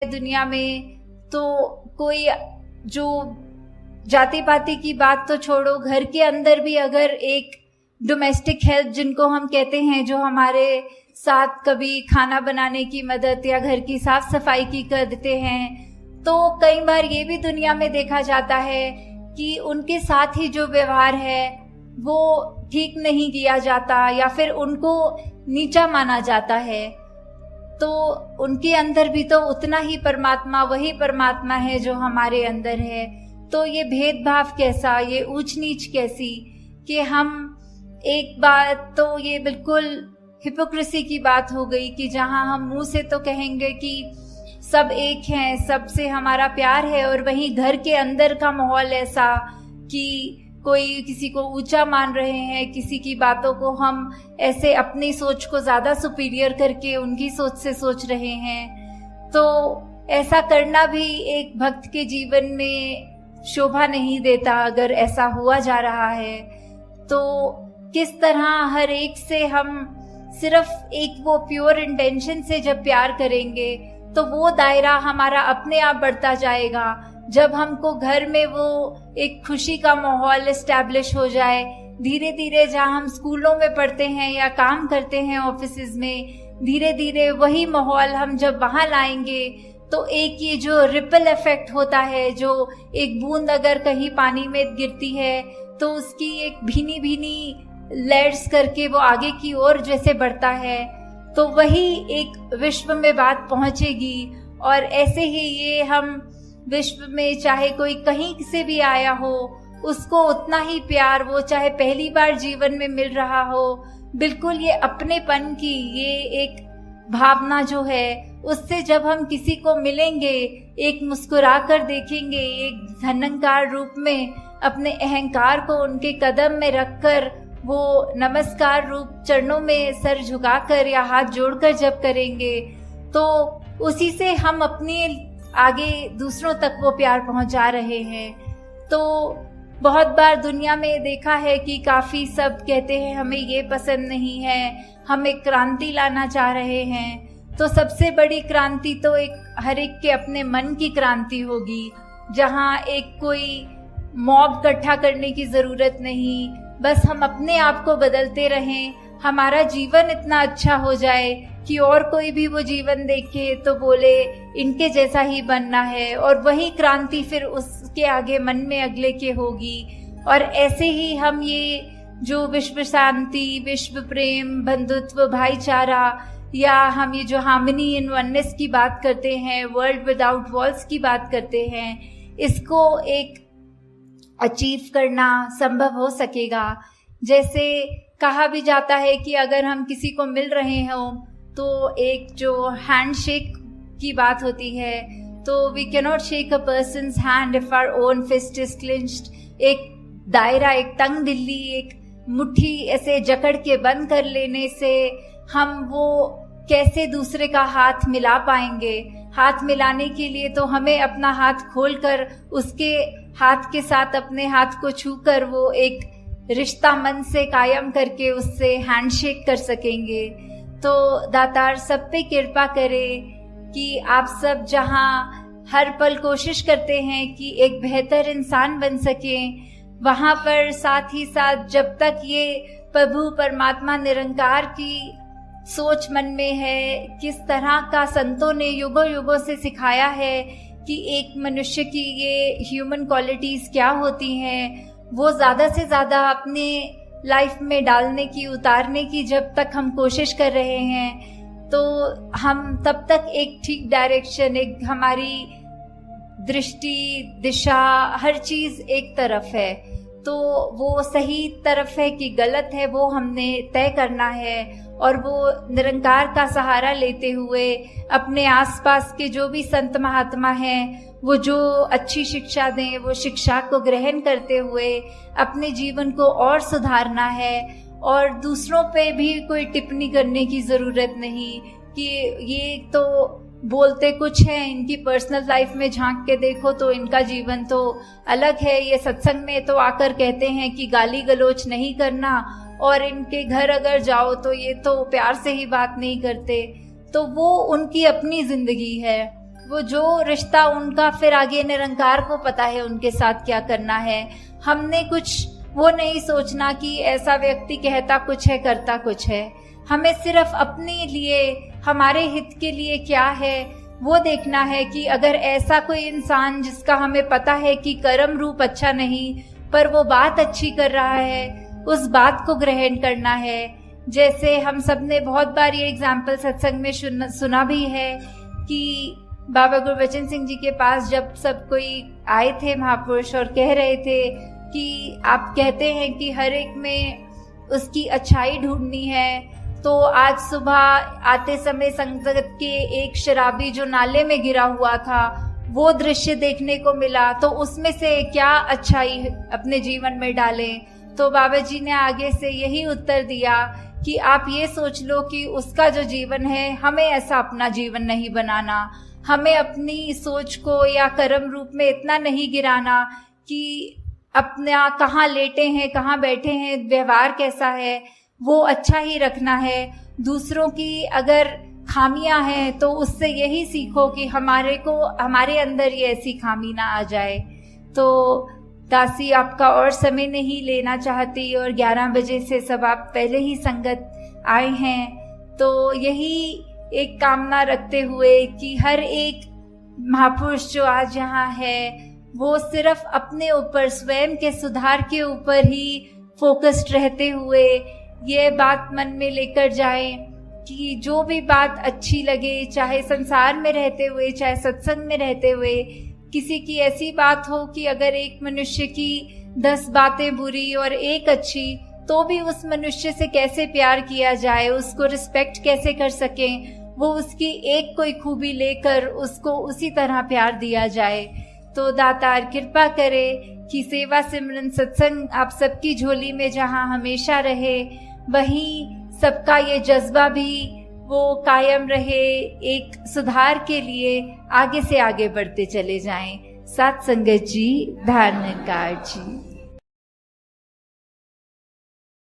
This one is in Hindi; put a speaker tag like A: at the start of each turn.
A: दुनिया में तो कोई जो जाति पाति की बात तो छोड़ो, घर के अंदर भी अगर एक डोमेस्टिक हेल्प जिनको हम कहते हैं, जो हमारे साथ कभी खाना बनाने की मदद या घर की साफ सफाई की कर देते हैं, तो कई बार ये भी दुनिया में देखा जाता है कि उनके साथ ही जो व्यवहार है वो ठीक नहीं किया जाता या फिर उनको नीचा माना जाता है। तो उनके अंदर भी तो उतना ही परमात्मा, वही परमात्मा है जो हमारे अंदर है। तो ये भेदभाव कैसा, ये ऊंच नीच कैसी, कि हम एक बात तो ये बिल्कुल हिपोक्रेसी की बात हो गई कि जहां हम मुंह से तो कहेंगे कि सब एक हैं, सबसे हमारा प्यार है, और वहीं घर के अंदर का माहौल ऐसा कि कोई किसी को ऊंचा मान रहे हैं, किसी की बातों को हम ऐसे अपनी सोच को ज्यादा सुपीरियर करके उनकी सोच से सोच रहे हैं। तो ऐसा करना भी एक भक्त के जीवन में शोभा नहीं देता। अगर ऐसा हुआ जा रहा है तो किस तरह हर एक से हम सिर्फ एक वो प्योर इंटेंशन से जब प्यार करेंगे तो वो दायरा हमारा अपने आप बढ़ता जाएगा। जब हमको घर में वो एक खुशी का माहौल एस्टैब्लिश हो जाए, धीरे धीरे जहाँ हम स्कूलों में पढ़ते हैं या काम करते हैं ऑफिसेज में, धीरे धीरे वही माहौल हम जब वहाँ लाएंगे तो एक ये जो रिपल इफेक्ट होता है, जो एक बूंद अगर कहीं पानी में गिरती है तो उसकी एक भीनी भीनी लेयर्स करके वो आगे की ओर जैसे बढ़ता है, तो वही एक विश्व में बात पहुंचेगी। और ऐसे ही ये हम विश्व में चाहे कोई कहीं से भी आया हो, उसको उतना ही प्यार, वो चाहे पहली बार जीवन में मिल रहा हो, बिल्कुल ये अपनेपन की ये एक भावना जो है, उससे जब हम किसी को मिलेंगे, एक मुस्कुरा कर देखेंगे, एक धनंकार रूप में अपने अहंकार को उनके कदम में रखकर वो नमस्कार रूप चरणों में सर झुकाकर या हाथ जोड़कर जब करेंगे, तो उसी से हम अपने आगे दूसरों तक वो प्यार पहुंचा रहे हैं। तो बहुत बार दुनिया में देखा है कि काफी सब कहते हैं हमें ये पसंद नहीं है, हम एक क्रांति लाना चाह रहे हैं। तो सबसे बड़ी क्रांति तो एक हर एक के अपने मन की क्रांति होगी, जहाँ एक कोई मॉब इकट्ठा करने की जरूरत नहीं, बस हम अपने आप को बदलते रहें, हमारा जीवन इतना अच्छा हो जाए कि और कोई भी वो जीवन देखे तो बोले इनके जैसा ही बनना है, और वही क्रांति फिर उसके आगे मन में अगले के होगी। और ऐसे ही हम ये जो विश्व शांति, विश्व प्रेम, बंधुत्व, भाईचारा, या हम ये जो हार्मनी इन वननेस की बात करते हैं, वर्ल्ड विदाउट वॉल्स की बात करते हैं, इसको एक अचीव करना संभव हो सकेगा। जैसे कहा भी जाता है कि अगर हम किसी को मिल रहे हों तो एक जो हैंडशेक की बात होती है, तो we can not shake a person's hand if our own fist is clinched. एक दायरा, एक तंग दिल्ली, एक मुट्ठी ऐसे जकड़ के बंद कर लेने से हम वो कैसे दूसरे का हाथ मिला पाएंगे। हाथ मिलाने के लिए तो हमें अपना हाथ खोलकर उसके हाथ के साथ अपने हाथ को छूकर वो एक रिश्ता मन से कायम करके उससे हैंडशेक कर सकेंगे। तो दातार सब पे कृपा करे कि आप सब जहाँ हर पल कोशिश करते हैं कि एक बेहतर इंसान बन सकें, वहाँ पर साथ ही साथ जब तक ये प्रभु परमात्मा निरंकार की सोच मन में है, किस तरह का संतों ने युगों युगों से सिखाया है कि एक मनुष्य की ये ह्यूमन क्वालिटीज क्या होती हैं, वो ज़्यादा से ज़्यादा अपने लाइफ में डालने की, उतारने की जब तक हम कोशिश कर रहे हैं, तो हम तब तक एक ठीक डायरेक्शन, एक हमारी दृष्टि, दिशा, हर चीज़ एक तरफ है। तो वो सही तरफ है कि गलत है, वो हमने तय करना है। और वो निरंकार का सहारा लेते हुए अपने आसपास के जो भी संत महात्मा हैं, वो जो अच्छी शिक्षा दें, वो शिक्षा को ग्रहण करते हुए अपने जीवन को और सुधारना है। और दूसरों पे भी कोई टिप्पणी करने की ज़रूरत नहीं कि ये तो बोलते कुछ है, इनकी पर्सनल लाइफ में झांक के देखो तो इनका जीवन तो अलग है। ये सत्संग में तो आकर कहते हैं कि गाली गलोच नहीं करना, और इनके घर अगर जाओ तो ये तो प्यार से ही बात नहीं करते। तो वो उनकी अपनी जिंदगी है, वो जो रिश्ता उनका फिर आगे निरंकार को पता है उनके साथ क्या करना है। हमने कुछ वो नहीं सोचना कि ऐसा व्यक्ति कहता कुछ है करता कुछ है। हमें सिर्फ अपने लिए, हमारे हित के लिए क्या है वो देखना है कि अगर ऐसा कोई इंसान जिसका हमें पता है कि कर्म रूप अच्छा नहीं पर वो बात अच्छी कर रहा है, उस बात को ग्रहण करना है। जैसे हम सब ने बहुत बार ये एग्जाम्पल सत्संग में सुना भी है कि बाबा गुरबचन सिंह जी के पास जब सब कोई आए थे महापुरुष और कह रहे थे कि आप कहते हैं कि हर एक में उसकी अच्छाई ढूंढनी है, तो आज सुबह आते समय संगत के एक शराबी जो नाले में गिरा हुआ था वो दृश्य देखने को मिला, तो उसमें से क्या अच्छाई अपने जीवन में डालें। तो बाबा जी ने आगे से यही उत्तर दिया कि आप ये सोच लो कि उसका जो जीवन है, हमें ऐसा अपना जीवन नहीं बनाना। हमें अपनी सोच को या कर्म रूप में इतना नहीं गिराना कि अपना कहाँ लेटे हैं, कहाँ बैठे हैं, व्यवहार कैसा है, वो अच्छा ही रखना है। दूसरों की अगर खामियां हैं तो उससे यही सीखो कि हमारे अंदर ये ऐसी खामी ना आ जाए। तो दासी आपका और समय नहीं लेना चाहती और 11 बजे से सब आप पहले ही संगत आए हैं, तो यही एक कामना रखते हुए कि हर एक महापुरुष जो आज यहाँ है वो सिर्फ अपने ऊपर, स्वयं के सुधार के ऊपर ही फोकस्ड रहते हुए ये बात मन में लेकर जाएं कि जो भी बात अच्छी लगे, चाहे संसार में रहते हुए चाहे सत्संग में रहते हुए, किसी की ऐसी बात हो कि अगर एक मनुष्य की 10 बातें बुरी और एक अच्छी, तो भी उस मनुष्य से कैसे प्यार किया जाए, उसको रिस्पेक्ट कैसे कर सकें, वो उसकी एक कोई खूबी लेकर उसको उसी तरह प्यार दिया जाए। तो दातार कृपा करे कि सेवा सिमरन सत्संग आप सबकी झोली में जहाँ हमेशा रहे, वहीं सबका ये जज्बा भी वो कायम रहे, एक सुधार के लिए आगे से आगे बढ़ते चले जाएं। साथ संगत जी, धारणकार जी।